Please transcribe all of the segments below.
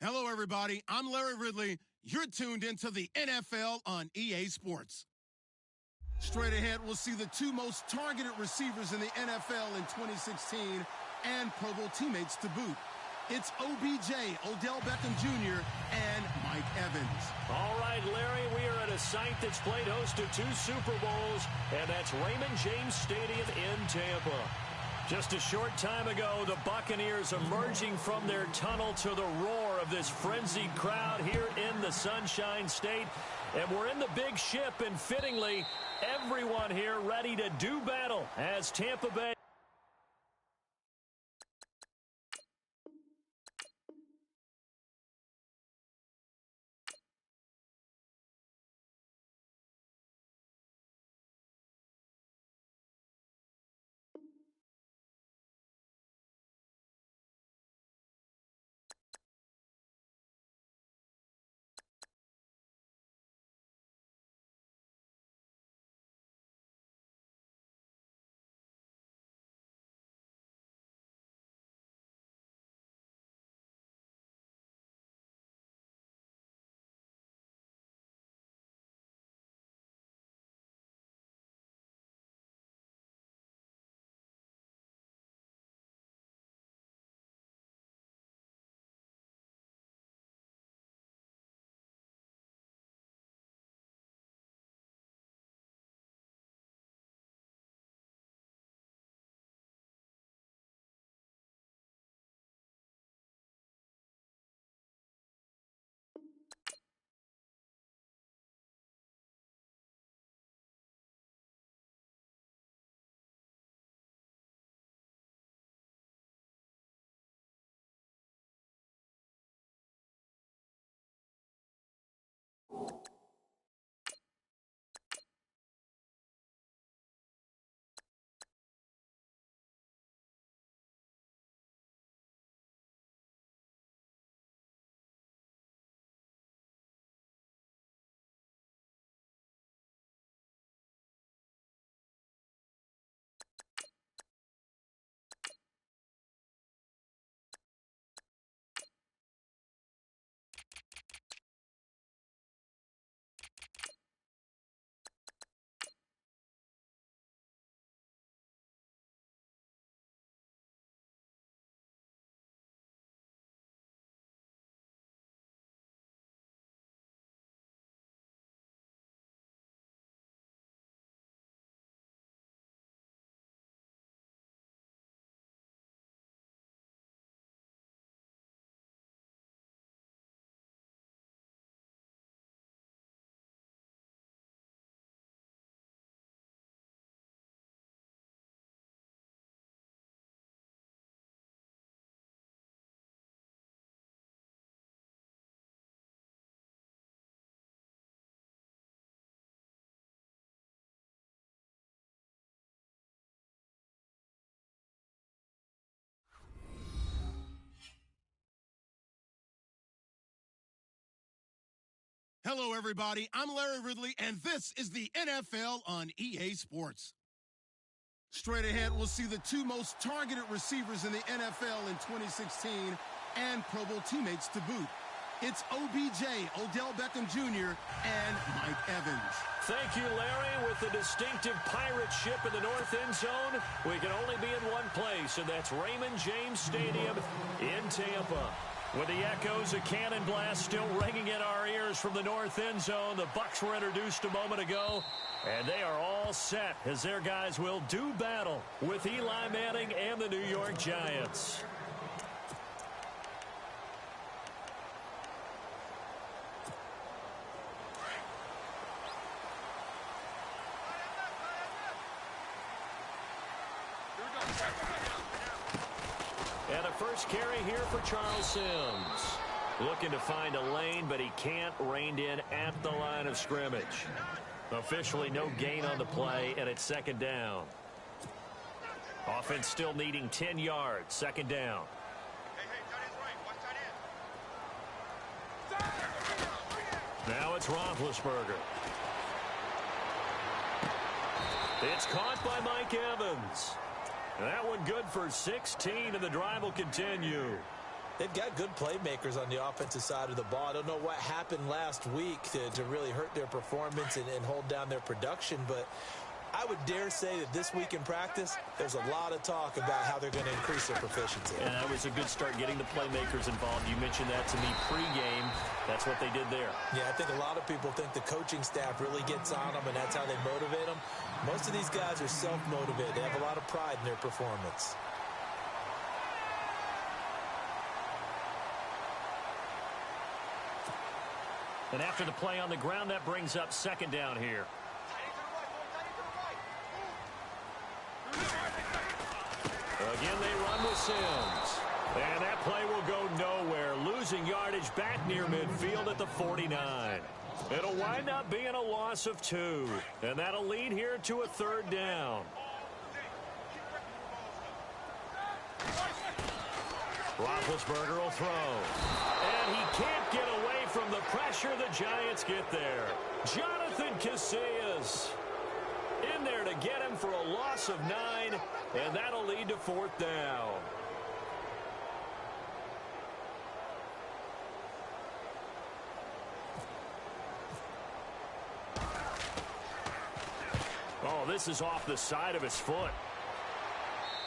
Hello, everybody. I'm Larry Ridley. You're tuned into the NFL on EA Sports. Straight ahead, we'll see the two most targeted receivers in the NFL in 2016 and Pro Bowl teammates to boot. It's OBJ, Odell Beckham Jr., and Mike Evans. All right, Larry, we are at a site that's played host to 2 Super Bowls, and that's Raymond James Stadium in Tampa. Just a short time ago, the Buccaneers emerging from their tunnel to the roar of this frenzied crowd here in the Sunshine State. And we're in the big ship, and fittingly, everyone here ready to do battle as Tampa Bay. Hello, everybody. I'm Larry Ridley, and this is the NFL on EA Sports. Straight ahead, we'll see the two most targeted receivers in the NFL in 2016 and Pro Bowl teammates to boot. It's OBJ, Odell Beckham Jr., and Mike Evans. Thank you, Larry. With the distinctive pirate ship in the north end zone, we can only be in one place, and that's Raymond James Stadium in Tampa. With the echoes of cannon blast still ringing in our ears from the north end zone, the Bucs were introduced a moment ago, and they are all set as their guys will do battle with Eli Manning and the New York Giants. And a first carry here for Charles Sims. Looking to find a lane, but he can't, reined in at the line of scrimmage. Officially no gain on the play, and it's second down. Offense still needing 10 yards, second down. Now it's Roethlisberger. It's caught by Mike Evans. That one good for 16, and the drive will continue. They've got good playmakers on the offensive side of the ball. I don't know what happened last week to really hurt their performance and hold down their production, but I would dare say that this week in practice, there's a lot of talk about how they're going to increase their proficiency. And that was a good start getting the playmakers involved. You mentioned that to me pregame. That's what they did there. Yeah, I think a lot of people think the coaching staff really gets on them, and that's how they motivate them. Most of these guys are self-motivated. They have a lot of pride in their performance. And after the play on the ground, that brings up second down here. Again, they run with Sims. And that play will go nowhere. Losing yardage back near midfield at the 49. It'll wind up being a loss of 2. And that'll lead here to a third down. Roethlisberger will throw. And he can't get away from the pressure. The Giants get there. Jonathan Casillas in there to get him for a loss of 9. And that'll lead to fourth down. Oh, this is off the side of his foot.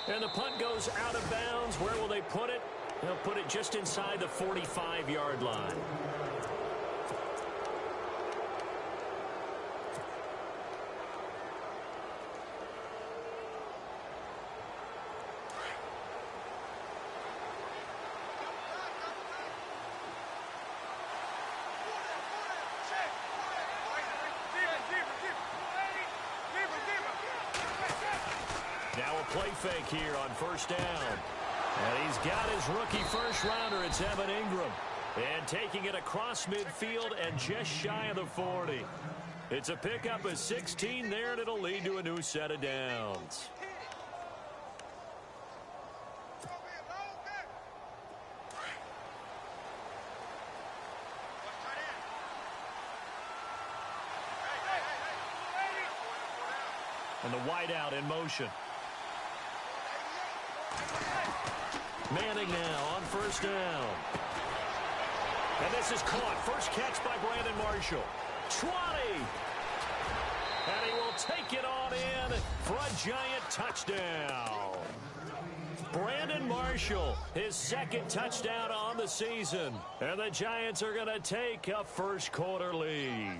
And the punt goes out of bounds. Where will they put it? They'll put it just inside the 45-yard line. Now a play fake here on first down. And he's got his rookie first-rounder. It's Evan Ingram. And taking it across midfield and just shy of the 40. It's a pickup of 16 there, and it'll lead to a new set of downs. And the wideout in motion. Manning now on first down. And this is caught. First catch by Brandon Marshall. 20. And he will take it on in for a Giant touchdown. Brandon Marshall, his second touchdown on the season. And the Giants are going to take a first quarter lead.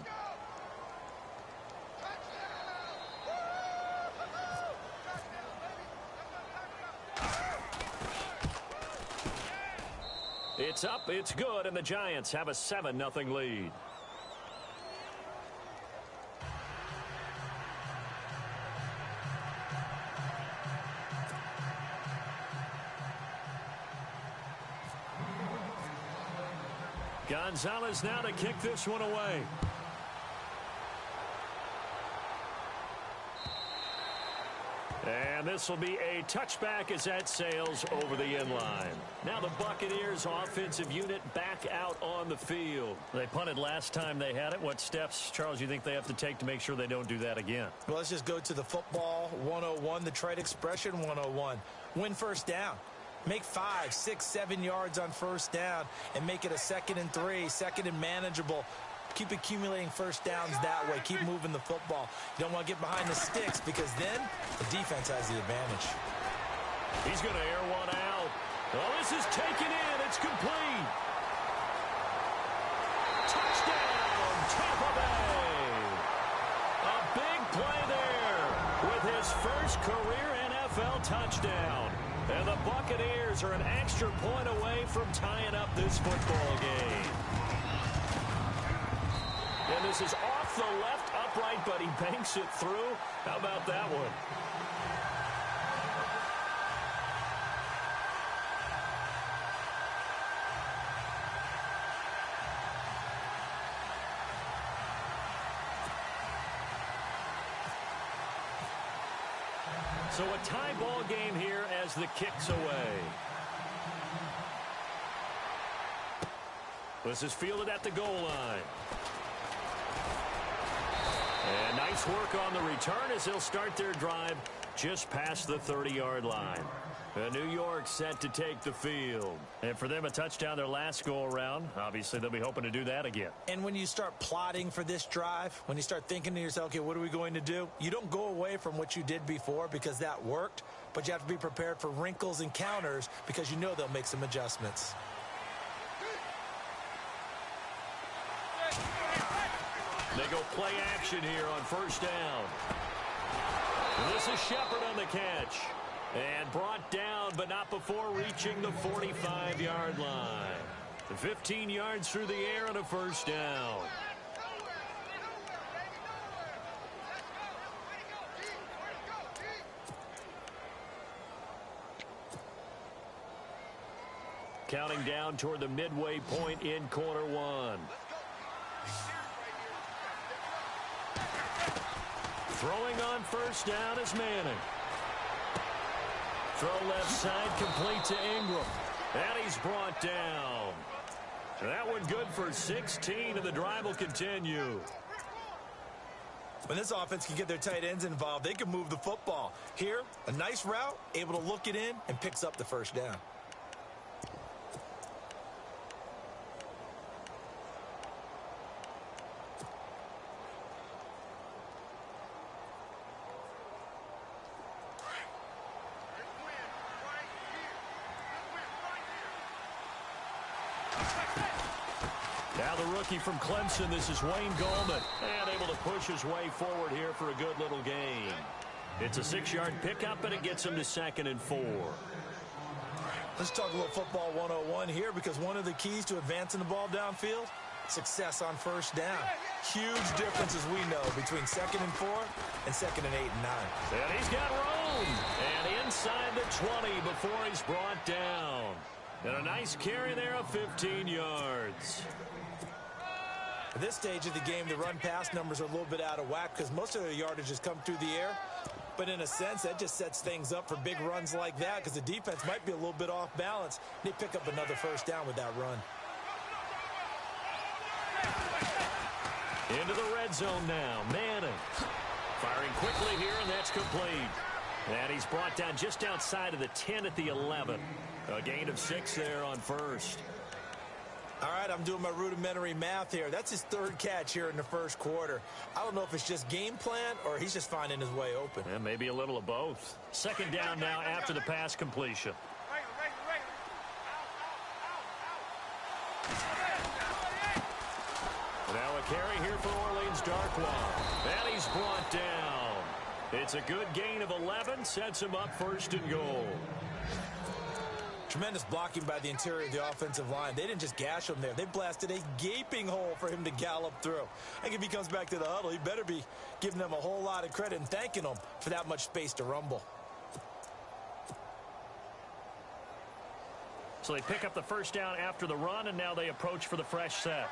It's up, it's good, and the Giants have a 7-0 lead. Gonzalez now to kick this one away. And this will be a touchback as that sails over the end line. Now the Buccaneers offensive unit back out on the field. They punted last time they had it. What steps, Charles, you think they have to take to make sure they don't do that again? Well, let's just go to the football 101, the trade expression 101. Win first down. Make 5, 6, 7 yards on first down and make it a 2nd and 3, 2nd and manageable. Keep accumulating first downs that way. Keep moving the football. You don't want to get behind the sticks because then the defense has the advantage. He's going to air one out. Oh, this is taken in. It's complete. Touchdown, Tampa Bay. A big play there with his first career NFL touchdown. And the Buccaneers are an extra point away from tying up this football game. And this is off the left upright, but he banks it through. How about that one? So a tie ball game here as the kick's away. This is fielded at the goal line. And nice work on the return as they'll start their drive just past the 30-yard line. New York set to take the field. And for them, a touchdown their last go-around. Obviously, they'll be hoping to do that again. And when you start plotting for this drive, when you start thinking to yourself, okay, what are we going to do? You don't go away from what you did before because that worked, but you have to be prepared for wrinkles and counters because you know they'll make some adjustments. They go play action here on first down. This is Shepard on the catch. And brought down, but not before reaching the 45-yard line. 15 yards through the air on a first down. Counting down toward the midway point in quarter one. Throwing on first down is Manning. Throw left side, complete to Ingram. And he's brought down. That one good for 16, and the drive will continue. When this offense can get their tight ends involved, they can move the football. Here, a nice route, able to look it in, and picks up the first down. Now the rookie from Clemson, this is Wayne Gallman. And able to push his way forward here for a good little gain. It's a 6-yard pickup, and it gets him to 2nd and 4. Let's talk a little football 101 here, because one of the keys to advancing the ball downfield, success on first down. Huge difference, as we know, between 2nd and 4 and 2nd and 8 and 9. And he's got room. And inside the 20 before he's brought down. And a nice carry there of 15 yards. At this stage of the game, the run-pass numbers are a little bit out of whack because most of their yardage has come through the air. But in a sense, that just sets things up for big runs like that because the defense might be a little bit off balance. They pick up another first down with that run. Into the red zone now. Manning firing quickly here, and that's complete. And he's brought down just outside of the 10 at the 11. A gain of 6 there on first. All right, I'm doing my rudimentary math here. That's his 3rd catch here in the first quarter. I don't know if it's just game plan or he's just finding his way open. And maybe a little of both. 2nd down now after the pass completion. Now a carry here for Orleans Darkwa. And he's brought down. It's a good gain of 11. Sets him up 1st and goal. Tremendous blocking by the interior of the offensive line. They didn't just gash him there. They blasted a gaping hole for him to gallop through. I think if he comes back to the huddle, he better be giving them a whole lot of credit and thanking them for that much space to rumble. So they pick up the first down after the run, and now they approach for the fresh set.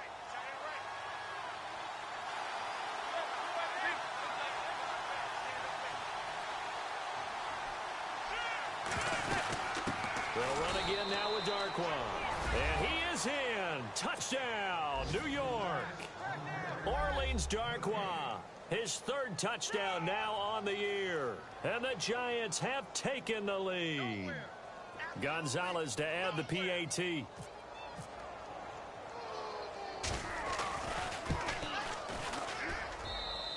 They'll run again now with Darkwa. And he is in. Touchdown, New York. Orleans Darkwa, his 3rd touchdown now on the year. And the Giants have taken the lead. Gonzalez to add the PAT.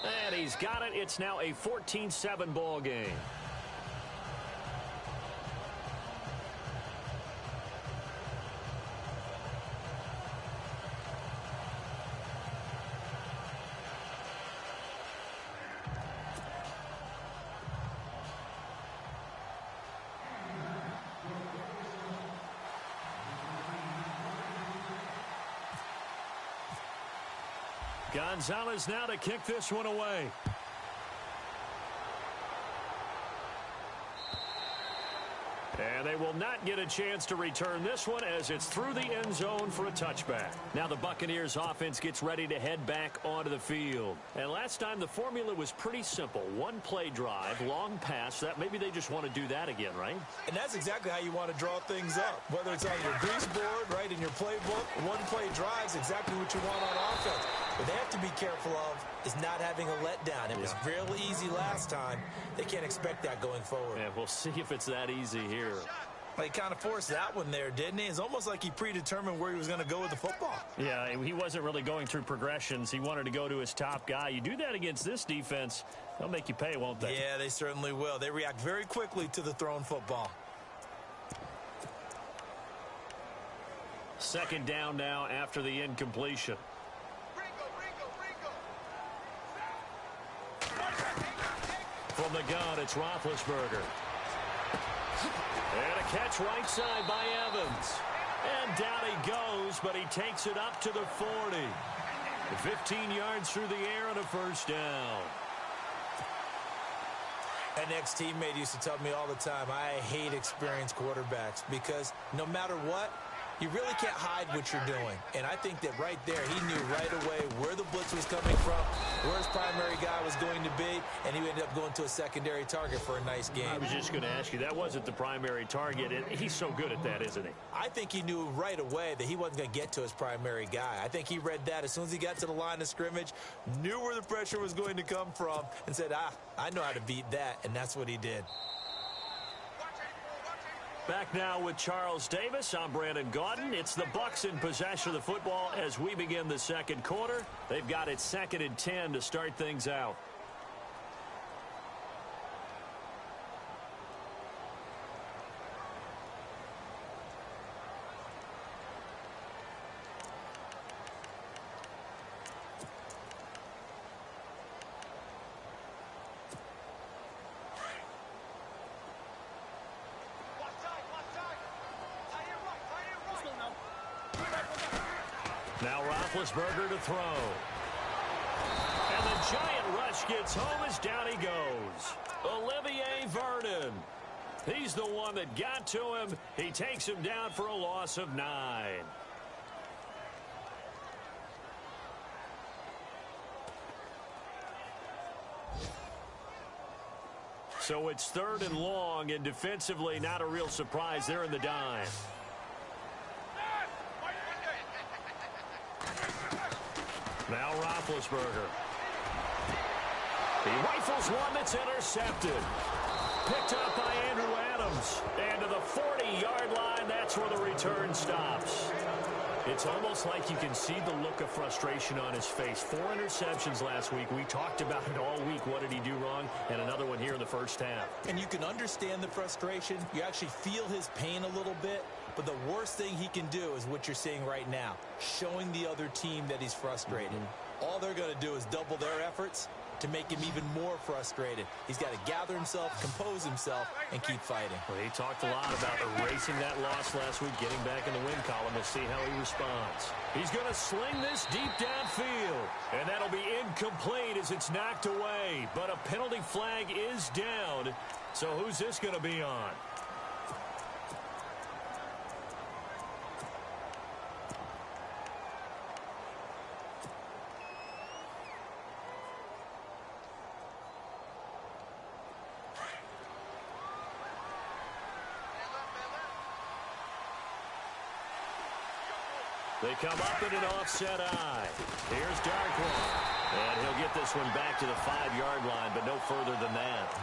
And he's got it. It's now a 14-7 ball game. Gonzalez now to kick this one away. And they will not get a chance to return this one as it's through the end zone for a touchback. Now the Buccaneers offense gets ready to head back onto the field. And last time the formula was pretty simple. 1 play drive, long pass. That maybe they just want to do that again, right? And that's exactly how you want to draw things up. Whether it's on your grease board, right, in your playbook, 1 play drive is exactly what you want on offense. What they have to be careful of is not having a letdown. It was real easy last time. They can't expect that going forward. Yeah, we'll see if it's that easy here. Well, he kind of forced that one there, didn't he? It's almost like he predetermined where he was going to go with the football. Yeah, he wasn't really going through progressions. He wanted to go to his top guy. You do that against this defense, they'll make you pay, won't they? Yeah, they certainly will. They react very quickly to the thrown football. Second down now after the incompletion. From the gun, it's Roethlisberger. And a catch right side by Evans. And down he goes, but he takes it up to the 40. 15 yards through the air and a first down. An ex-teammate used to tell me all the time, I hate experienced quarterbacks because no matter what, you really can't hide what you're doing. And I think that right there, he knew right away where the blitz was coming from, where his primary guy was going to be, and he ended up going to a secondary target for a nice game. I was just going to ask you, that wasn't the primary target, and he's so good at that, isn't he? I think he knew right away that he wasn't going to get to his primary guy. I think he read that as soon as he got to the line of scrimmage, knew where the pressure was going to come from, and said, I know how to beat that, and that's what he did. Back now with Charles Davis. I'm Brandon Gaudin. It's the Bucs in possession of the football as we begin the second quarter. They've got it 2nd and 10 to start things out. Now Roethlisberger to throw. And the giant rush gets home as down he goes. Olivier Vernon. He's the one that got to him. He takes him down for a loss of 9. So it's 3rd and long, and defensively not a real surprise. They're in the dime. Now Roethlisberger. He rifles one that's intercepted. Picked up by Andrew Adams. And to the 40-yard line, that's where the return stops. It's almost like you can see the look of frustration on his face. 4 interceptions last week. We talked about it all week. What did he do wrong? And another one here in the first half. And you can understand the frustration. You actually feel his pain a little bit. But the worst thing he can do is what you're seeing right now, showing the other team that he's frustrated. All they're going to do is double their efforts to make him even more frustrated. He's got to gather himself, compose himself, and keep fighting. Well, he talked a lot about erasing that loss last week, getting back in the win column. We'll see how he responds. He's going to sling this deep downfield, and that'll be incomplete as it's knocked away. But a penalty flag is down, so who's this going to be on? They come up in an offset eye. Here's Darkwan. And he'll get this one back to the 5-yard line, but no further than that.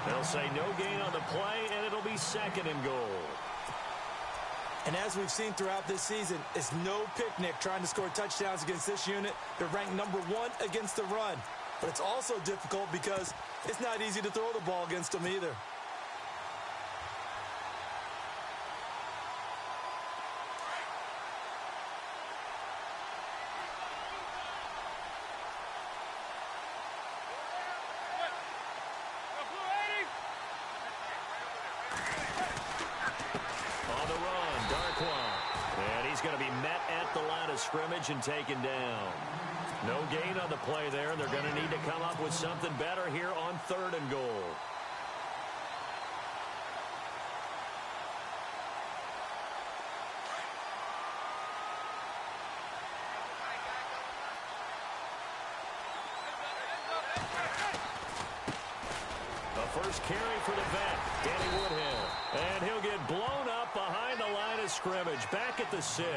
They'll say no gain on the play, and it'll be 2nd and goal. And as we've seen throughout this season, it's no picnic trying to score touchdowns against this unit. They're ranked number 1 against the run. But it's also difficult because it's not easy to throw the ball against them either. Scrimmage and taken down. No gain on the play there, and they're going to need to come up with something better here on 3rd and goal. The first carry for the vet, Danny Woodhill. And he'll get blown up behind the line of scrimmage, back at the 6.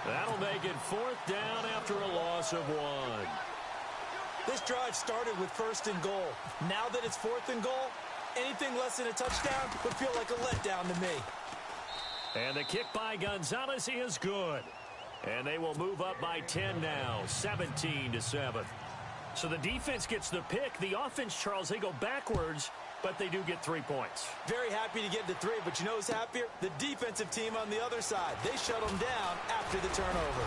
That'll make it 4th down after a loss loss of 1. This drive started with 1st and goal. Now that it's 4th and goal, anything less than a touchdown would feel like a letdown to me. And the kick by Gonzalez is good. And they will move up by 10 now, 17-7. So the defense gets the pick. The offense, Charles, they go backwards, but they do get 3 points. Very happy to get to 3, but you know who's happier? The defensive team on the other side. They shut them down after the turnover.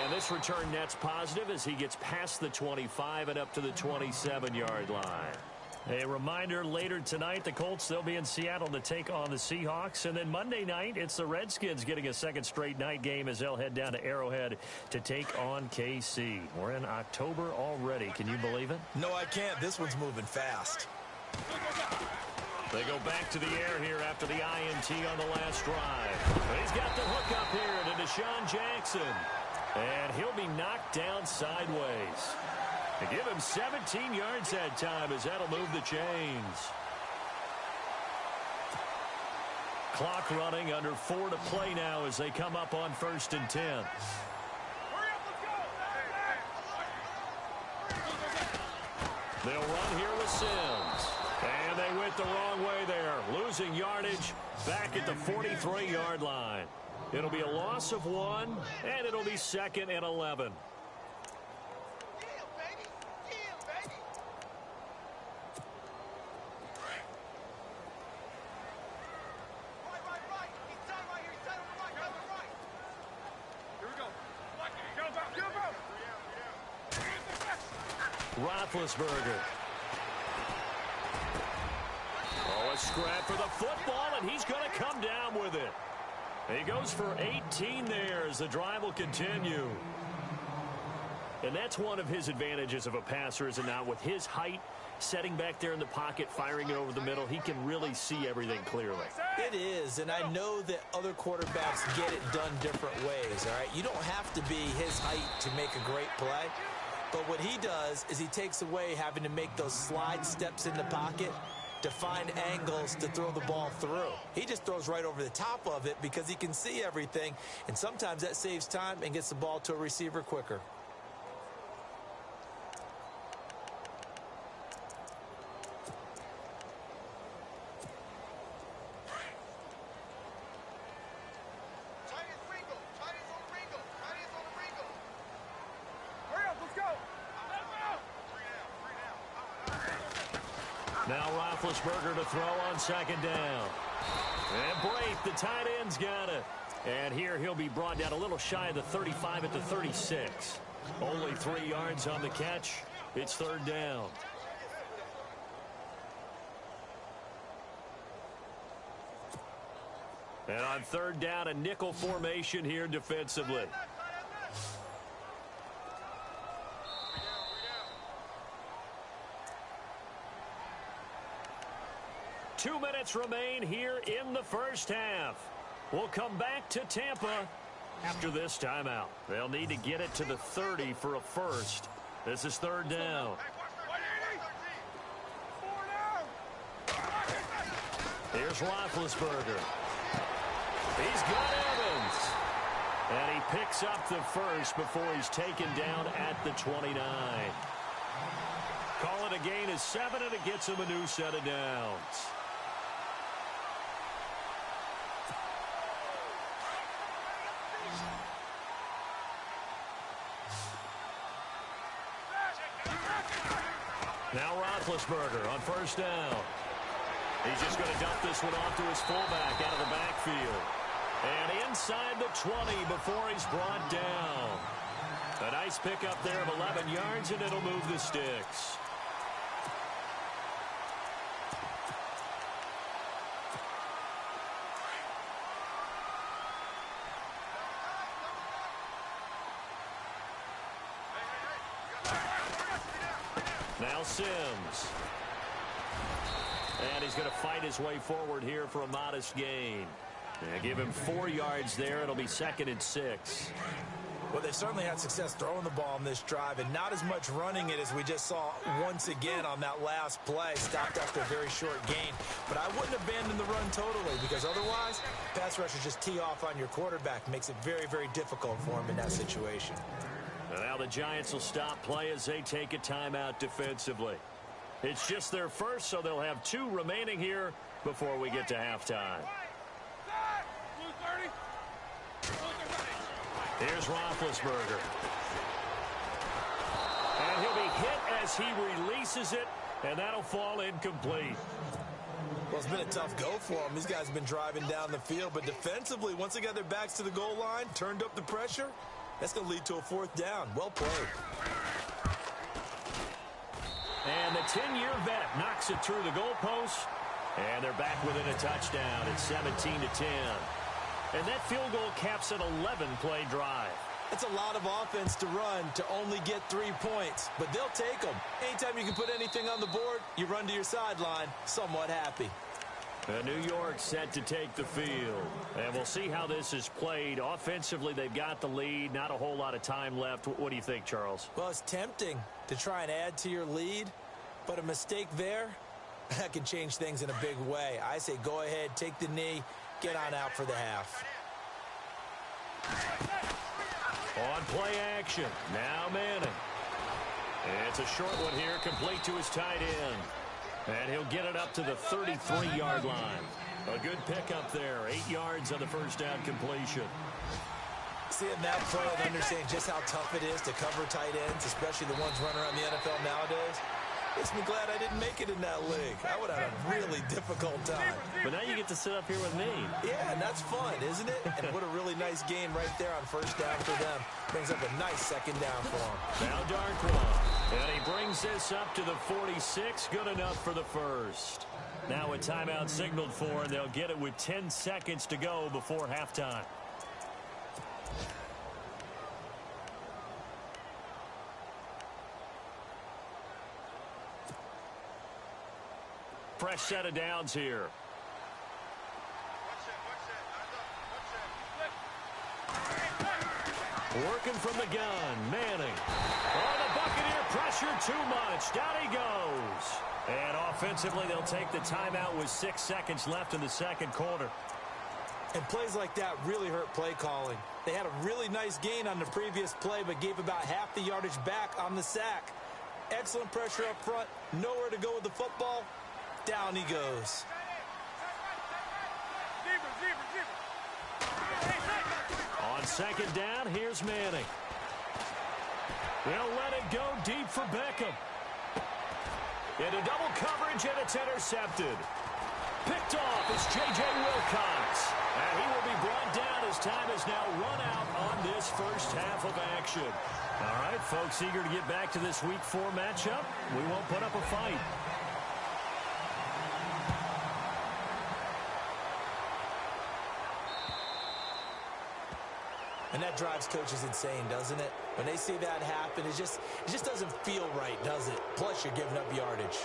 And this return net's positive as he gets past the 25 and up to the 27-yard line. A reminder, later tonight, the Colts, they'll be in Seattle to take on the Seahawks. And then Monday night, it's the Redskins getting a second straight night game as they'll head down to Arrowhead to take on KC. We're in October already. Can you believe it? No, I can't. This one's moving fast. They go back to the air here after the INT on the last drive. But he's got the hook up here to Deshaun Jackson. And he'll be knocked down sideways. They give him 17 yards that time as that'll move the chains. Clock running, under 4 to play now as they come up on 1st and 10. They'll run here with Sims. And they went the wrong way there, losing yardage back at the 43-yard line. It'll be a loss of 1, and it'll be 2nd and 11. Roethlisberger. Oh, a scrap for the football, and he's going to come down with it. He goes for 18 there as the drive will continue. And that's one of his advantages of a passer, is it not? With his height, setting back there in the pocket, firing it over the middle, he can really see everything clearly. It is, and I know that other quarterbacks get it done different ways, all right? You don't have to be his height to make a great play. But what he does is he takes away having to make those slide steps in the pocket to find angles to throw the ball through. He just throws right over the top of it because he can see everything, and sometimes that saves time and gets the ball to a receiver quicker. Now Roethlisberger to throw on 2nd down. And Brate, the tight end's got it. And here he'll be brought down a little shy of the 35 at the 36. Only 3 yards on the catch. It's 3rd down. And on 3rd down, a nickel formation here defensively. Two minutes remain here in the first half. We'll come back to Tampa after this timeout. They'll need to get it to the 30 for a first. This is 3rd down. Here's Roethlisberger. He's got Evans. And he picks up the first before he's taken down at the 29. Call it a gain of 7, and it gets him a new set of downs. Now Roethlisberger on 1st down. He's just going to dump this one off to his fullback out of the backfield. And inside the 20 before he's brought down. A nice pickup there of 11 yards, and it'll move the sticks. Now Sims. And he's going to fight his way forward here for a modest gain. Give him 4 yards there. It'll be 2nd and 6. Well, they certainly had success throwing the ball on this drive, and not as much running it as we just saw once again on that last play. Stopped after a very short gain. But I wouldn't abandon the run totally, because otherwise, pass rushers just tee off on your quarterback. Makes it very, very difficult for him in that situation. And now the Giants will stop play as they take a timeout defensively. It's just their first, so they'll have 2 remaining here before we get to halftime. Here's Roethlisberger. And he'll be hit as he releases it, and that'll fall incomplete. Well, it's been a tough go for him. These guys have been driving down the field, but defensively, once they got their backs to the goal line, turned up the pressure, that's going to lead to a 4th down. Well played. And the 10-year vet knocks it through the goalpost, and they're back within a touchdown. It's 17-10. And that field goal caps an 11-play drive. It's a lot of offense to run to only get 3 points, but they'll take them. Anytime you can put anything on the board, you run to your sideline, somewhat happy. New York set to take the field. And we'll see how this is played. Offensively, they've got the lead. Not a whole lot of time left. What do you think, Charles? Well, it's tempting to try and add to your lead, but a mistake there, that can change things in a big way. I say go ahead, take the knee, get on out for the half. On play action, now Manning. It's a short one here, complete to his tight end. And he'll get it up to the 33-yard line. A good pickup there, 8 yards on the first down completion. Seeing that play and understanding just how tough it is to cover tight ends, especially the ones running around the NFL nowadays, makes me glad I didn't make it in that league. I would have a really difficult time. But now you get to sit up here with me. Yeah, and that's fun, isn't it? And what a really nice gain right there on first down for them. Brings up a nice second down for them. Now Darkwa. And he brings this up to the 46. Good enough for the first. Now a timeout signaled for, and they'll get it with 10 seconds to go before halftime. Fresh set of downs here. Working from the gun, Manning. Oh, the Buccaneer pressure too much. Down he goes. And offensively, they'll take the timeout with 6 seconds left in the second quarter. And plays like that really hurt play calling. They had a really nice gain on the previous play, but gave about half the yardage back on the sack. Excellent pressure up front. Nowhere to go with the football. Down he goes. On second down, here's Manning. They'll let it go deep for Beckham. Into double coverage, and it's intercepted. Picked off is J.J. Wilcox. And he will be brought down as time is now run out on this first half of action. All right, folks, eager to get back to this Week 4 matchup. We won't put up a fight. And that drives coaches insane, doesn't it? When they see that happen, it just doesn't feel right, does it? Plus, you're giving up yardage.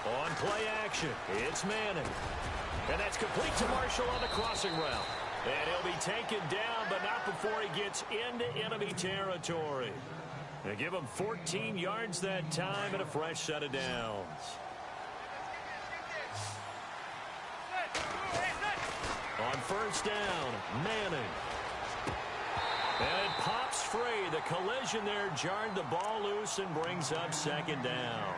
On play action, it's Manning. And that's complete to Marshall on the crossing route. And he'll be taken down, but not before he gets into enemy territory. They give him 14 yards that time and a fresh set of downs. On first down, Manning. And it pops free. The collision there jarred the ball loose and brings up second down.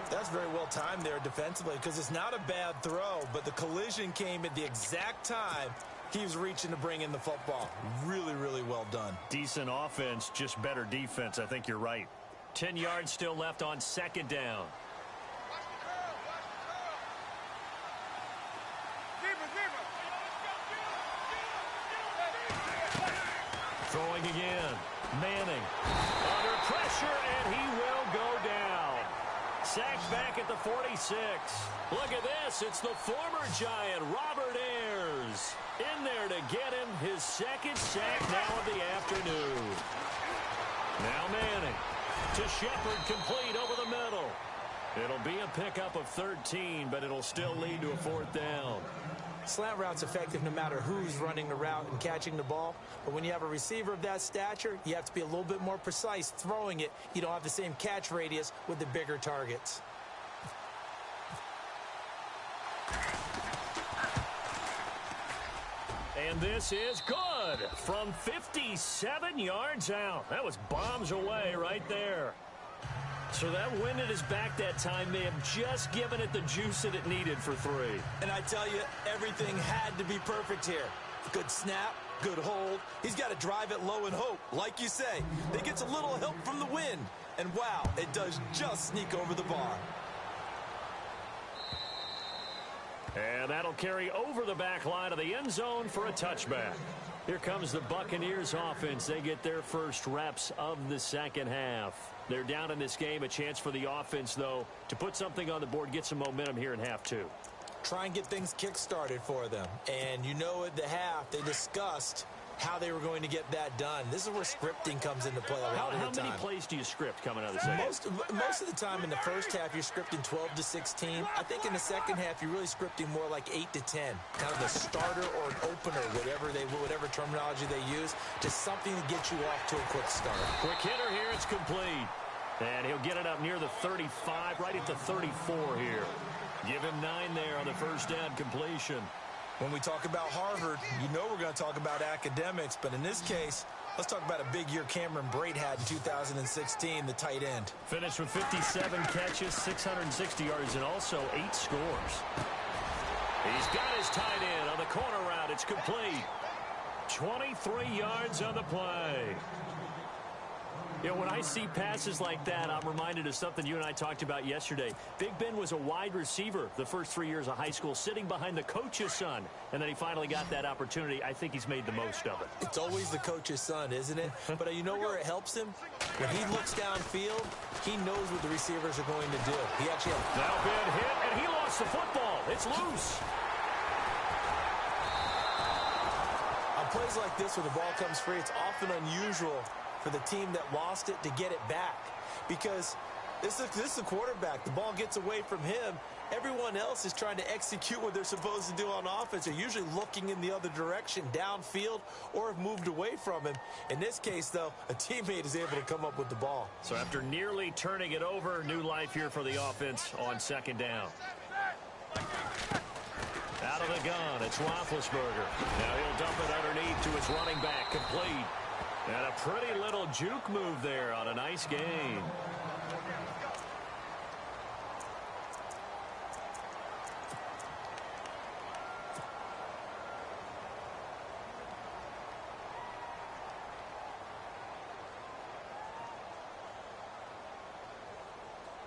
That's very well timed there defensively because it's not a bad throw, but the collision came at the exact time he was reaching to bring in the football. Really, really well done. Decent offense, just better defense. I think you're right. 10 yards still left on second down. Throwing again. Manning under pressure, and he will go down. Sacked back at the 46. Look at this. It's the former Giant, Robert Ayers, in there to get him his second sack now of the afternoon. Now Manning to Shepard, complete over the middle. It'll be a pickup of 13, but it'll still lead to a fourth down. Slant route's effective no matter who's running the route and catching the ball. But when you have a receiver of that stature, you have to be a little bit more precise throwing it. You don't have the same catch radius with the bigger targets. And this is good from 57 yards out. That was bombs away right there. So that wind at his back that time may have just given it the juice that it needed for 3. And I tell you, everything had to be perfect here. Good snap, good hold. He's got to drive it low and hope. Like you say, they gets a little help from the wind. And wow, it does just sneak over the bar. And that'll carry over the back line of the end zone for a touchback. Here comes the Buccaneers offense. They get their first reps of the second half. They're down in this game. A chance for the offense, though, to put something on the board, get some momentum here in half 2. Try and get things kick-started for them. And you know at the half, they discussed how they were going to get that done. This is where scripting comes into play a lot of the time. How many plays do you script coming out of the second? Most of the time in the first half, you're scripting 12 to 16. I think in the second half, you're really scripting more like 8 to 10. Kind of the starter or an opener, whatever terminology they use, just something to get you off to a quick start. Quick hitter here, it's complete. And he'll get it up near the 35, right at the 34 here. Give him 9 there on the first down completion. When we talk about Harvard, you know we're going to talk about academics, but in this case, let's talk about a big year Cameron Brate had in 2016, the tight end. Finished with 57 catches, 660 yards, and also 8 scores. He's got his tight end on the corner route. It's complete. 23 yards on the play. You know, when I see passes like that, I'm reminded of something you and I talked about yesterday. Big Ben was a wide receiver the first 3 years of high school, sitting behind the coach's son, and then he finally got that opportunity. I think he's made the most of it. It's always the coach's son, isn't it? But you know where it helps him? When he looks downfield, he knows what the receivers are going to do. He actually now Ben hit, and he lost the football. It's loose. On plays like this where the ball comes free, it's often unusual for the team that lost it to get it back, because this is the quarterback. The ball gets away from him. Everyone else is trying to execute what they're supposed to do on offense. They're usually looking in the other direction, downfield, or have moved away from him. In this case, though, a teammate is able to come up with the ball. So after nearly turning it over, new life here for the offense on second down. Out of the gun, it's Roethlisberger. Now he'll dump it underneath to his running back, complete. And a pretty little juke move there on a nice gain.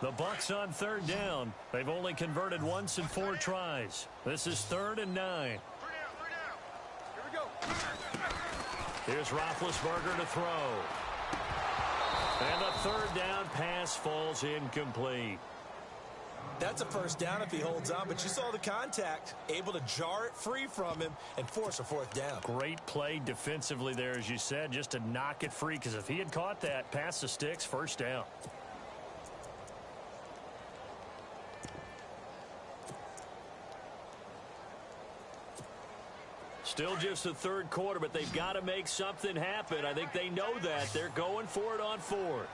The Bucs on third down. They've only converted once in 4 tries. This is 3rd and 9. Here's Roethlisberger to throw. And the third down pass falls incomplete. That's a first down if he holds on, but you saw the contact, able to jar it free from him and force a 4th down. Great play defensively there, as you said, just to knock it free, because if he had caught that, pass the sticks, first down. Still just the third quarter, but they've got to make something happen. I think they know that. They're going for it on 4th.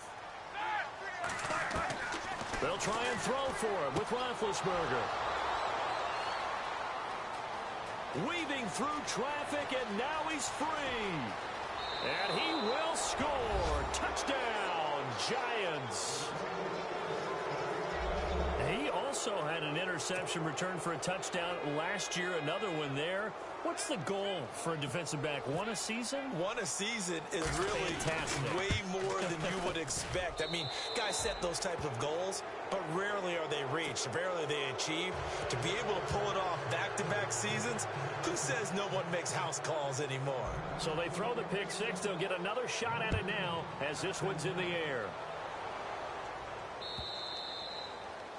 They'll try and throw for it with Roethlisberger. Weaving through traffic, and now he's free. And he will score. Touchdown, Giants. He also had an interception return for a touchdown last year, another one there. What's the goal for a defensive back? One a season? One a season is really fantastic. Way more than you would expect. I mean, guys set those types of goals, but rarely are they reached, rarely are they achieved. To be able to pull it off back-to-back seasons, who says no one makes house calls anymore? So they throw the pick six. They'll get another shot at it now as this one's in the air.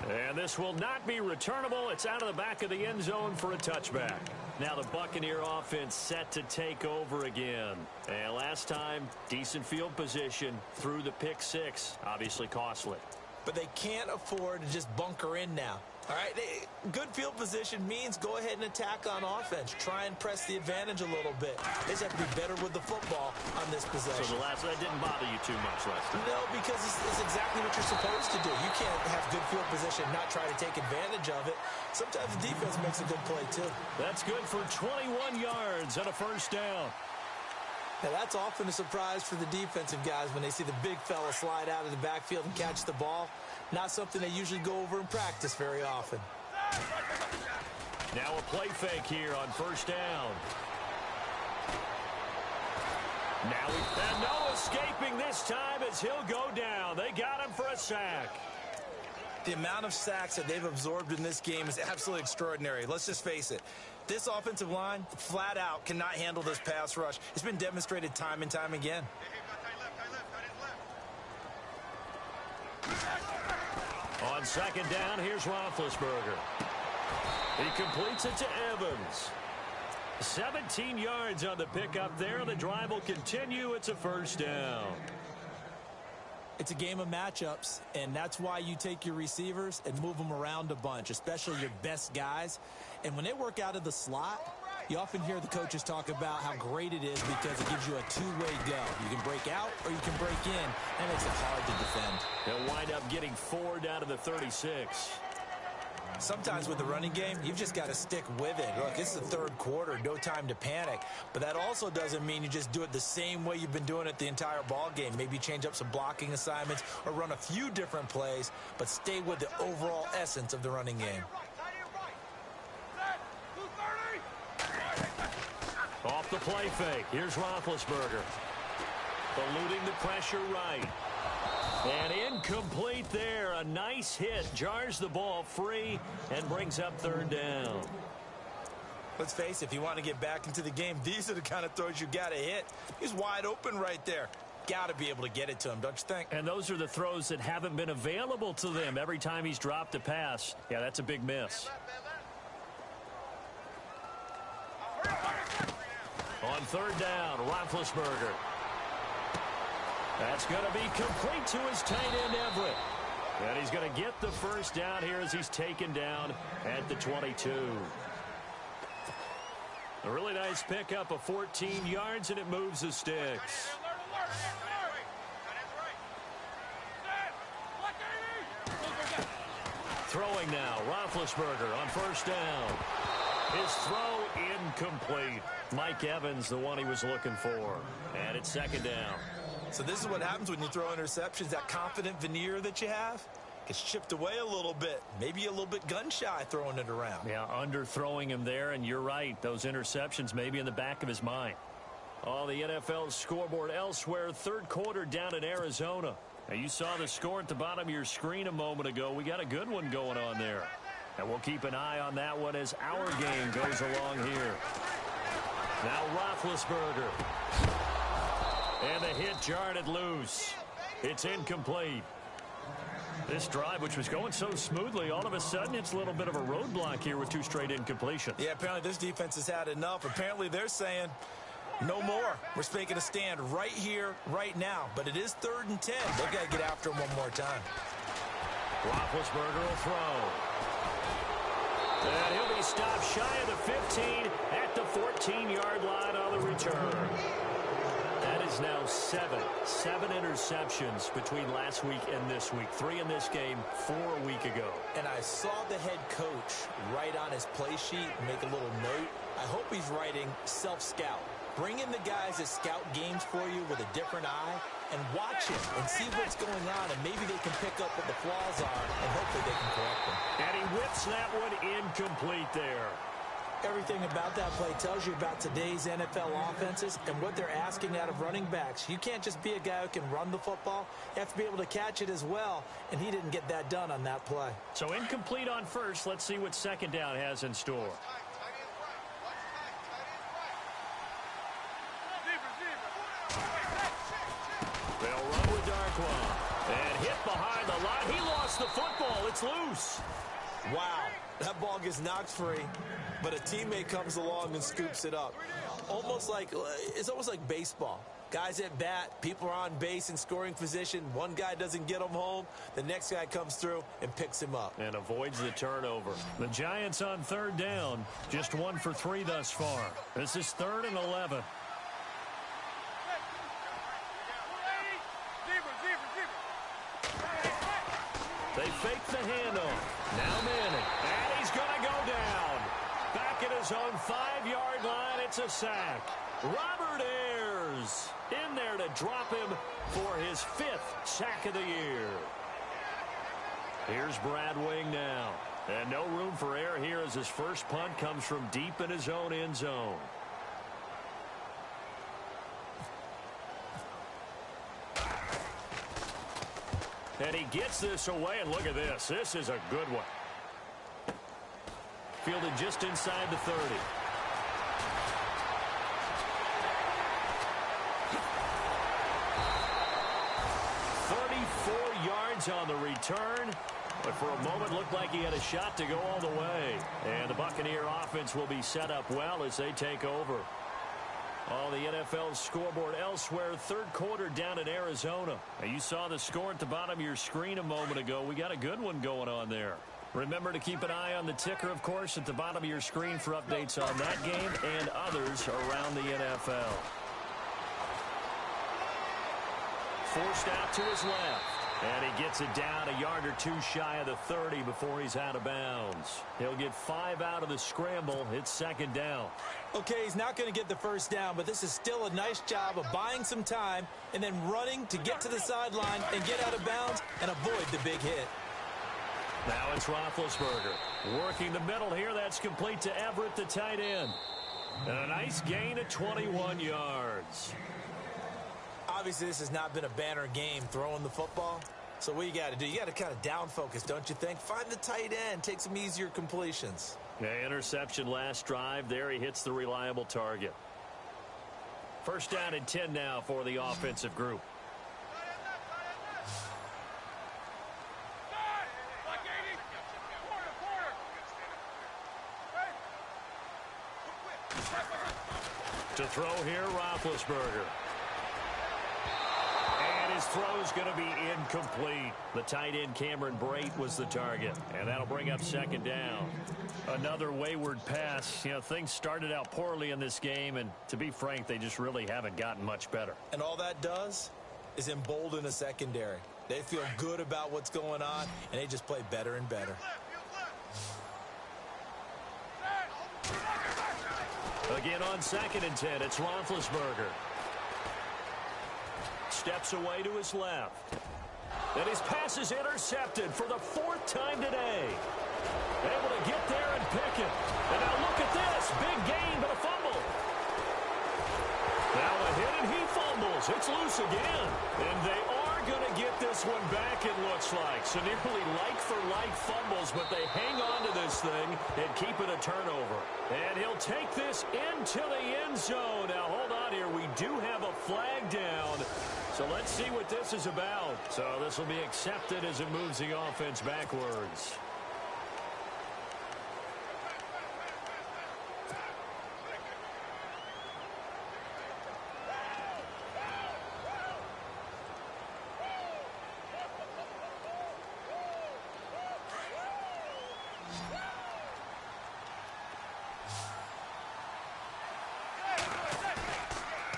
And this will not be returnable. It's out of the back of the end zone for a touchback. Now the Buccaneer offense set to take over again. And last time, decent field position through the pick six. Obviously costly. But they can't afford to just bunker in now. All right, good field position means go ahead and attack on offense. Try and press the advantage a little bit. They just have to be better with the football on this possession. So that didn't bother you too much last time? No, because it's exactly what you're supposed to do. You can't have good field position and not try to take advantage of it. Sometimes the defense makes a good play, too. That's good for 21 yards and a first down. Now, that's often a surprise for the defensive guys when they see the big fella slide out of the backfield and catch the ball. Not something they usually go over in practice very often. Now a play fake here on first down. And no escaping this time as he'll go down. They got him for a sack. The amount of sacks that they've absorbed in this game is absolutely extraordinary. Let's just face it. This offensive line, flat out, cannot handle this pass rush. It's been demonstrated time and time again. On second down, here's Roethlisberger. He completes it to Evans. 17 yards on the pickup there. The drive will continue. It's a first down. It's a game of matchups, and that's why you take your receivers and move them around a bunch, especially your best guys. And when they work out of the slot, you often hear the coaches talk about how great it is because it gives you a two-way go. You can break out or you can break in. That makes it hard to defend. They'll wind up getting 4 down to the 36. Sometimes with the running game, you've just got to stick with it. Look, it's the third quarter, no time to panic. But that also doesn't mean you just do it the same way you've been doing it the entire ball game. Maybe change up some blocking assignments or run a few different plays, but stay with the overall essence of the running game. Off the play fake, here's Roethlisberger. Eluding the pressure right. And incomplete there. A nice hit. Jars the ball free and brings up third down. Let's face it, if you want to get back into the game, these are the kind of throws you got to hit. He's wide open right there. Got to be able to get it to him, don't you think? And those are the throws that haven't been available to them every time he's dropped a pass. Yeah, that's a big miss. On third down, Roethlisberger. That's going to be complete to his tight end, Everett. And he's going to get the first down here as he's taken down at the 22. A really nice pickup of 14 yards, and it moves the sticks. Throwing now, Roethlisberger on first down. His throw incomplete. Mike Evans, the one he was looking for. And it's second down. So this is what happens when you throw interceptions. That confident veneer that you have gets chipped away a little bit. Maybe a little bit gun-shy throwing it around. Yeah, underthrowing him there, and you're right. Those interceptions may be in the back of his mind. Oh, the NFL scoreboard elsewhere. Third quarter down in Arizona. Now, you saw the score at the bottom of your screen a moment ago. We got a good one going on there. And we'll keep an eye on that one as our game goes along here. Now Roethlisberger. And the hit jarred it loose. It's incomplete. This drive, which was going so smoothly, all of a sudden it's a little bit of a roadblock here with 2 straight incompletions. Yeah, apparently this defense has had enough. Apparently they're saying no more. We're making a stand right here, right now. But it is 3rd and 10. They've got to get after him one more time. Roethlisberger will throw. And he'll be stopped shy of the 15 at the 14-yard line on the return. That is now 7 interceptions between last week and this week. 3 in this game, 4 a week ago. And I saw the head coach write on his play sheet, make a little note. I hope he's writing self-scout. Bring in the guys that scout games for you with a different eye and watch him and see what's going on, and maybe they can pick up what the flaws are, and hopefully they can correct them. And he whips that one incomplete there. Everything about that play tells you about today's NFL offenses and what they're asking out of running backs. You can't just be a guy who can run the football. You have to be able to catch it as well, and he didn't get that done on that play. So incomplete on first. Let's see what second down has in store. They'll run with Darkwa. And hit behind the line. He lost the football. It's loose. Wow. That ball gets knocked free, but a teammate comes along and scoops it up. It's almost like baseball. Guys at bat, people are on base in scoring position. One guy doesn't get him home. The next guy comes through and picks him up. And avoids the turnover. The Giants on third down. Just 1 for 3 thus far. This is 3rd and 11. They fake the handoff. Now Manning. And he's going to go down. Back at his own 5-yard line. It's a sack. Robert Ayers in there to drop him for his 5th sack of the year. Here's Brad Wing now. And no room for error here as his first punt comes from deep in his own end zone. And he gets this away, and look at this. This is a good one. Fielded just inside the 30. On the return, but for a moment looked like he had a shot to go all the way. And the Buccaneer offense will be set up well as they take over. On the NFL scoreboard elsewhere, 3rd quarter down in Arizona. Now, you saw the score at the bottom of your screen a moment ago. We got a good one going on there. Remember to keep an eye on the ticker, of course, at the bottom of your screen for updates on that game and others around the NFL. Forced out to his left. And he gets it down a yard or 2 shy of the 30 before he's out of bounds. He'll get 5 out of the scramble. It's 2nd down. Okay, he's not going to get the first down, but this is still a nice job of buying some time and then running to get to the sideline and get out of bounds and avoid the big hit. Now it's Roethlisberger. Working the middle here. That's complete to Everett, the tight end. And a nice gain of 21 yards. Obviously, this has not been a banner game throwing the football. So what you got to do, you got to kind of down focus, don't you think? Find the tight end, take some easier completions. Yeah, interception last drive. There he hits the reliable target. 1st down and 10 now for the offensive group. To throw here, Roethlisberger. His throw's going to be incomplete. The tight end, Cameron Brate, was the target. And that'll bring up 2nd down. Another wayward pass. You know, things started out poorly in this game, and to be frank, they just really haven't gotten much better. And all that does is embolden a secondary. They feel good about what's going on, and they just play better and better. Again on 2nd and 10, it's Roethlisberger. Steps away to his left. And his pass is intercepted for the 4th time today. Able to get there and pick it. And now look at this. Big gain, but a fumble. Now a hit, and he fumbles. It's loose again. And they are going to get this one back, it looks like. So nearly like-for-like fumbles, but they hang on to this thing and keep it a turnover. And he'll take this into the end zone. Now, hold on here. We do have a flag down. So let's see what this is about. So this will be accepted as it moves the offense backwards.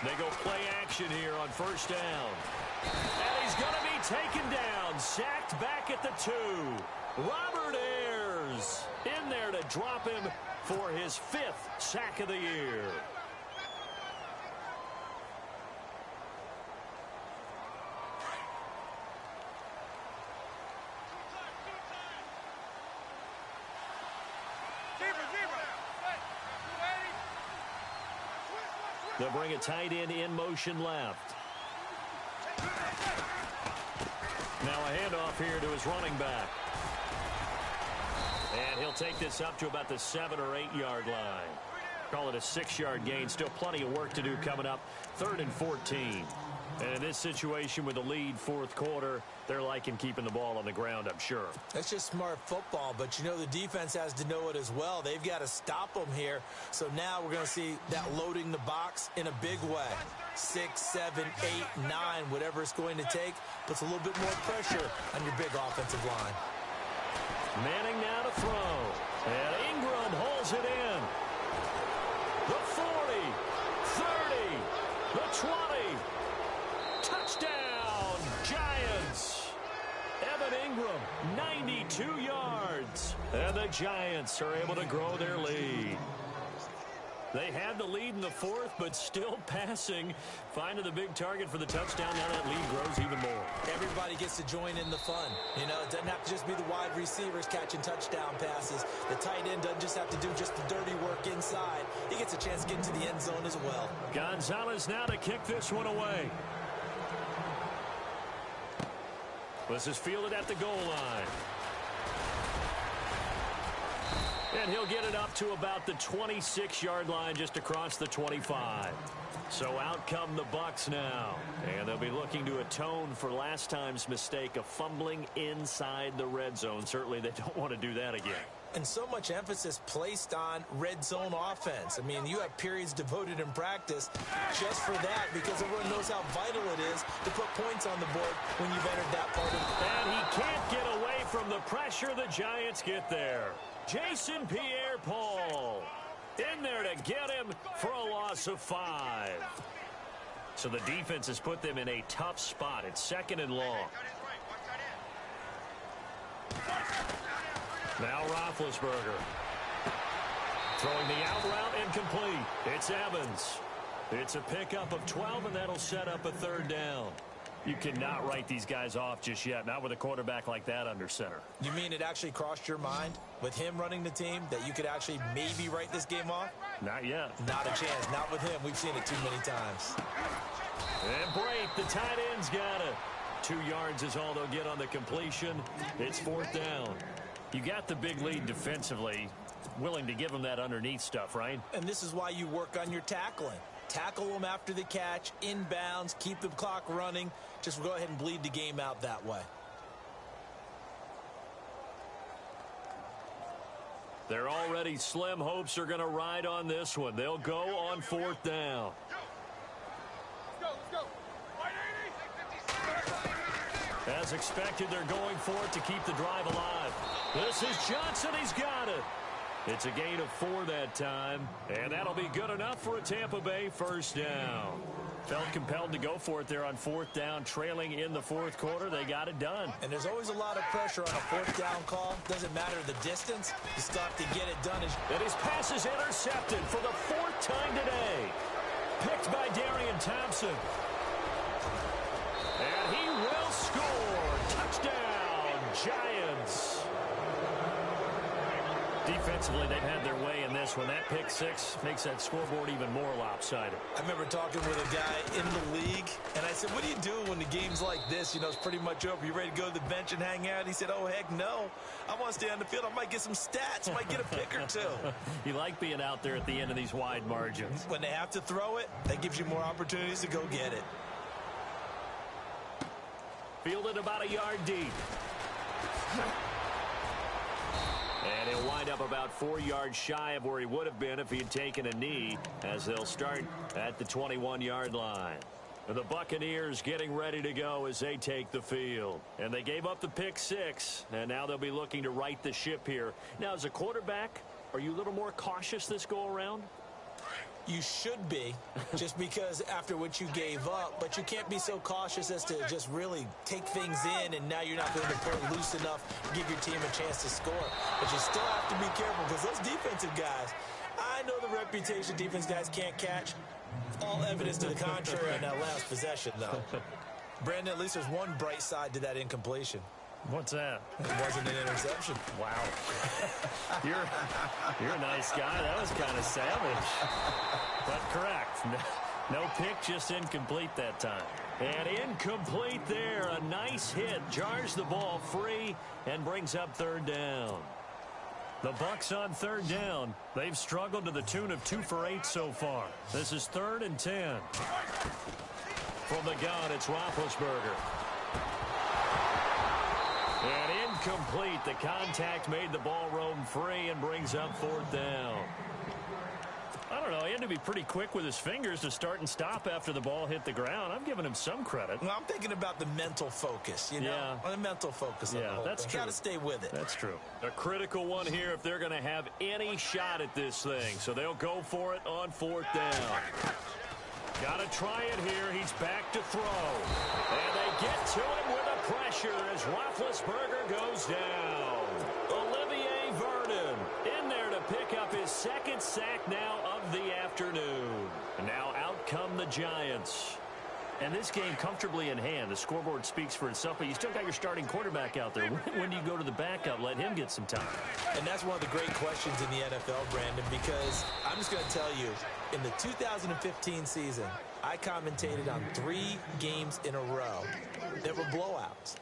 They go play action here on 1st down. And he's going to be taken down. Sacked back at the 2. Robert Ayers in there to drop him for his 5th sack of the year. They'll bring a tight end in motion left. Now a handoff here to his running back. And he'll take this up to about the 7 or 8 yard line. Call it a 6-yard gain. Still plenty of work to do coming up. 3rd and 14. And this situation with the lead fourth quarter, they're liking keeping the ball on the ground, I'm sure. That's just smart football, but, you know, the defense has to know it as well. They've got to stop them here. So now we're going to see that loading the box in a big way. 6, 7, 8, 9, whatever it's going to take, puts a little bit more pressure on your big offensive line. Manning now to throw. And Ingram holds it in. The 40, 30, the 20. Touchdown, Giants. Evan Ingram, 92 yards. And the Giants are able to grow their lead. They had the lead in the fourth, but still passing. Finding the big target for the touchdown. Now that lead grows even more. Everybody gets to join in the fun. You know, it doesn't have to just be the wide receivers catching touchdown passes. The tight end doesn't just have to do just the dirty work inside. He gets a chance to get into the end zone as well. Gonzalez now to kick this one away. This is fielded at the goal line. And he'll get it up to about the 26-yard line, just across the 25. So out come the Bucs now. And they'll be looking to atone for last time's mistake of fumbling inside the red zone. Certainly they don't want to do that again. And so much emphasis placed on red zone offense. I mean, you have periods devoted in practice just for that, because everyone knows how vital it is to put points on the board when you've entered that part of the... And he can't get away from the pressure. The Giants get there. Jason Pierre-Paul in there to get him for a loss of 5. So the defense has put them in a tough spot. It's second and long. Now Roethlisberger. Throwing the out route incomplete. It's Evans. It's a pickup of 12, and that'll set up a third down. You cannot write these guys off just yet, not with a quarterback like that under center. You mean it actually crossed your mind with him running the team that you could actually maybe write this game off? Not yet. Not a chance. Not with him. We've seen it too many times. And break. The tight end's got it. 2 yards is all they'll get on the completion. It's fourth down. You got the big lead defensively. Willing to give them that underneath stuff, right? And this is why you work on your tackling. Tackle them after the catch, inbounds, keep the clock running. Just go ahead and bleed the game out that way. They're already slim hopes are going to ride on this one. They'll go on fourth down. Let's go. As expected, they're going for it to keep the drive alive. This is Johnson. He's got it. It's a gain of 4 that time, and that'll be good enough for a Tampa Bay first down. Felt compelled to go for it there on fourth down, trailing in the fourth quarter. They got it done. And there's always a lot of pressure on a fourth down call. Doesn't matter the distance. You still have to get it done. And his pass is intercepted for the 4th time today. Picked by Darian Thompson. And he will score. Touchdown, Giants. Defensively, they've had their way in this one. That pick 6 makes that scoreboard even more lopsided. I remember talking with a guy in the league, and I said, what do you do when the game's like this? You know, it's pretty much over. You ready to go to the bench and hang out? He said, oh, heck no. I want to stay on the field. I might get some stats. Might get a pick or 2. You like being out there at the end of these wide margins. When they have to throw it, that gives you more opportunities to go get it. Fielded about a yard deep. And he'll wind up about 4 yards shy of where he would have been if he had taken a knee, as they'll start at the 21-yard line. The Buccaneers getting ready to go as they take the field. And they gave up the pick 6, and now they'll be looking to right the ship here. Now, as a quarterback, are you a little more cautious this go-around? You should be, just because after what you gave up, but you can't be so cautious as to just really take things in, and now you're not going to play loose enough to give your team a chance to score. But you still have to be careful, because those defensive guys, I know the reputation defense guys can't catch. All evidence to the contrary in that last possession, though. Brandon, at least there's one bright side to that incompletion. What's that? It wasn't an interception. Wow. You're a nice guy. That was kind of savage. But correct. No pick, just incomplete that time. And incomplete there. A nice hit. Jars the ball free and brings up third down. The Bucs on third down. They've struggled to the tune of 2 for 8 so far. This is 3rd and 10. From the gun, it's Roethlisberger. And incomplete. The contact made the ball roam free and brings up 4th down. I don't know. He had to be pretty quick with his fingers to start and stop after the ball hit the ground. I'm giving him some credit. Well, I'm thinking about the mental focus, you know? The mental focus of the whole that's thing. true. Got to stay with it. That's true. A critical one here if they're going to have any shot at this thing. So they'll go for it on 4th down. Got to try it here. He's back to throw. And they get to him with a pressure as Roethlisberger goes down. Olivier Vernon in there to pick up his 2nd sack now of the afternoon. And now out come the Giants. And this game comfortably in hand. The scoreboard speaks for itself, but you still got your starting quarterback out there. When do you go to the backup? Let him get some time. And that's one of the great questions in the NFL, Brandon, because I'm just going to tell you, in the 2015 season, I commentated on 3 games in a row that were blowouts.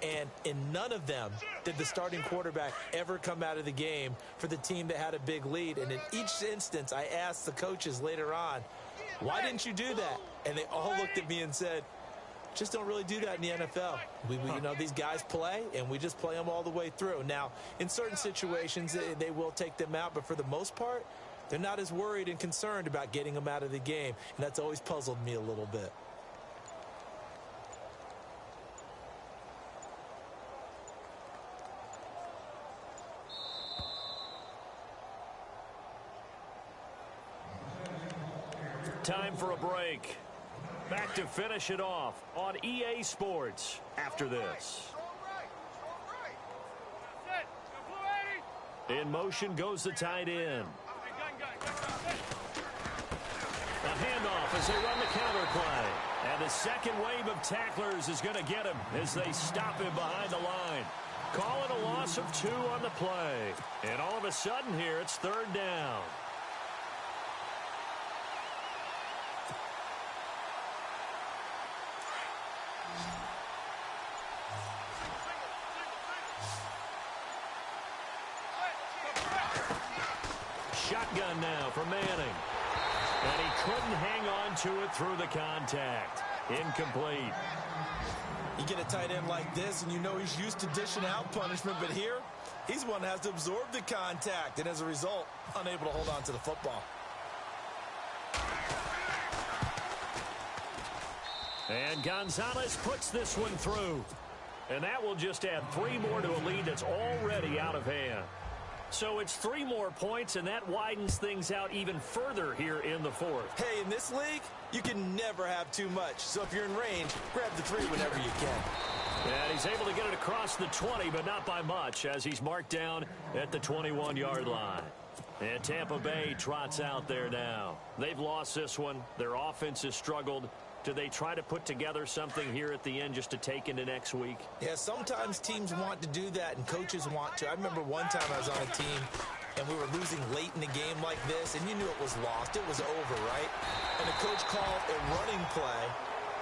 And in none of them did the starting quarterback ever come out of the game for the team that had a big lead. And in each instance, I asked the coaches later on, why didn't you do that? And they all looked at me and said, just don't really do that in the NFL. You know, these guys play, and we just play them all the way through. Now, in certain situations, they will take them out, but for the most part, they're not as worried and concerned about getting them out of the game. And that's always puzzled me a little bit. Time for a break. Back to finish it off on EA Sports after this. In motion goes the tight end. A handoff as they run the counter play. And the second wave of tacklers is going to get him as they stop him behind the line. Call it a loss of 2 on the play. And all of a sudden here, it's 3rd down. Shotgun now for Manning. And he couldn't hang on to it through the contact. Incomplete. You get a tight end like this, and you know he's used to dishing out punishment, but here, he's one that has to absorb the contact, and as a result, unable to hold on to the football. And Gonzalez puts this one through. And that will just add 3 more to a lead that's already out of hand. So it's 3 more points, and that widens things out even further here in the 4th. Hey, in this league, you can never have too much. So if you're in range, grab the 3 whenever you can. And he's able to get it across the 20, but not by much, as he's marked down at the 21-yard line. And Tampa Bay trots out there now. They've lost this one. Their offense has struggled. Do they try to put together something here at the end just to take into next week? Yeah, sometimes teams want to do that and coaches want to. I remember one time I was on a team and we were losing late in a game like this, and you knew it was lost. It was over, right? And the coach called a running play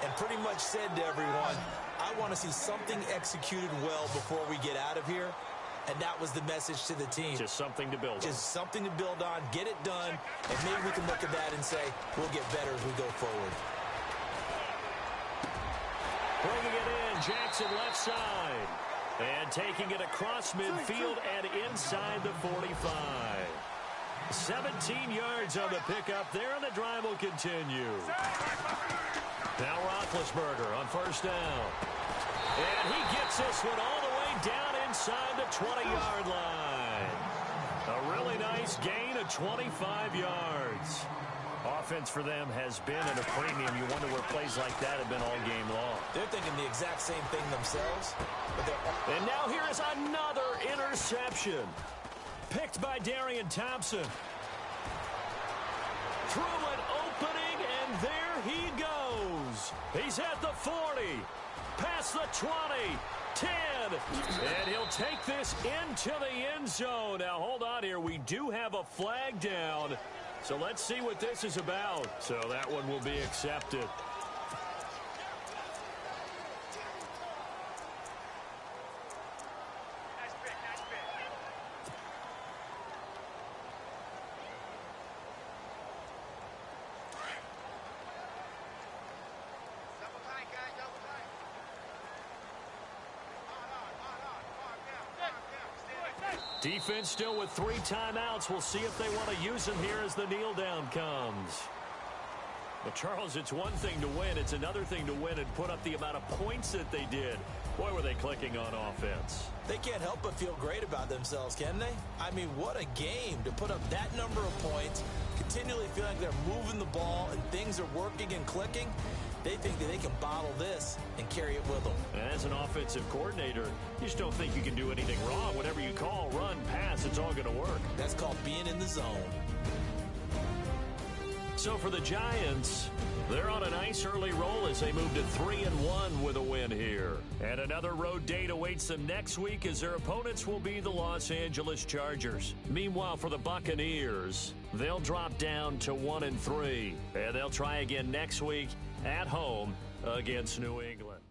and pretty much said to everyone, I want to see something executed well before we get out of here. And that was the message to the team. Just something to build on. Just something to build on, get it done, and maybe we can look at that and say, we'll get better as we go forward. Bringing it in, Jackson left side. And taking it across midfield and inside the 45. 17 yards on the pickup there, and the drive will continue. Now Roethlisberger on 1st down. And he gets this one all the way down inside the 20-yard line. A really nice gain of 25 yards. Offense for them has been at a premium. You wonder where plays like that have been all game long. They're thinking the exact same thing themselves. And now here is another interception. Picked by Darian Thompson. Through an opening, and there he goes. He's at the 40, past the 20, 10, and he'll take this into the end zone. Now, hold on here. We do have a flag down. So let's see what this is about. So that one will be accepted. Defense still with 3 timeouts. We'll see if they want to use them here as the kneel down comes. But, Charles, it's one thing to win. It's another thing to win and put up the amount of points that they did. Boy, were they clicking on offense. They can't help but feel great about themselves, can they? I mean, what a game to put up that number of points, continually feel like they're moving the ball and things are working and clicking. They think that they can bottle this and carry it with them. And as an offensive coordinator, you just don't think you can do anything wrong. Whatever you call, run, pass, it's all going to work. That's called being in the zone. So for the Giants, they're on a nice early roll as they move to 3-1 with a win here. And another road date awaits them next week as their opponents will be the Los Angeles Chargers. Meanwhile, for the Buccaneers, they'll drop down to 1-3. And they'll try again next week at home against New England.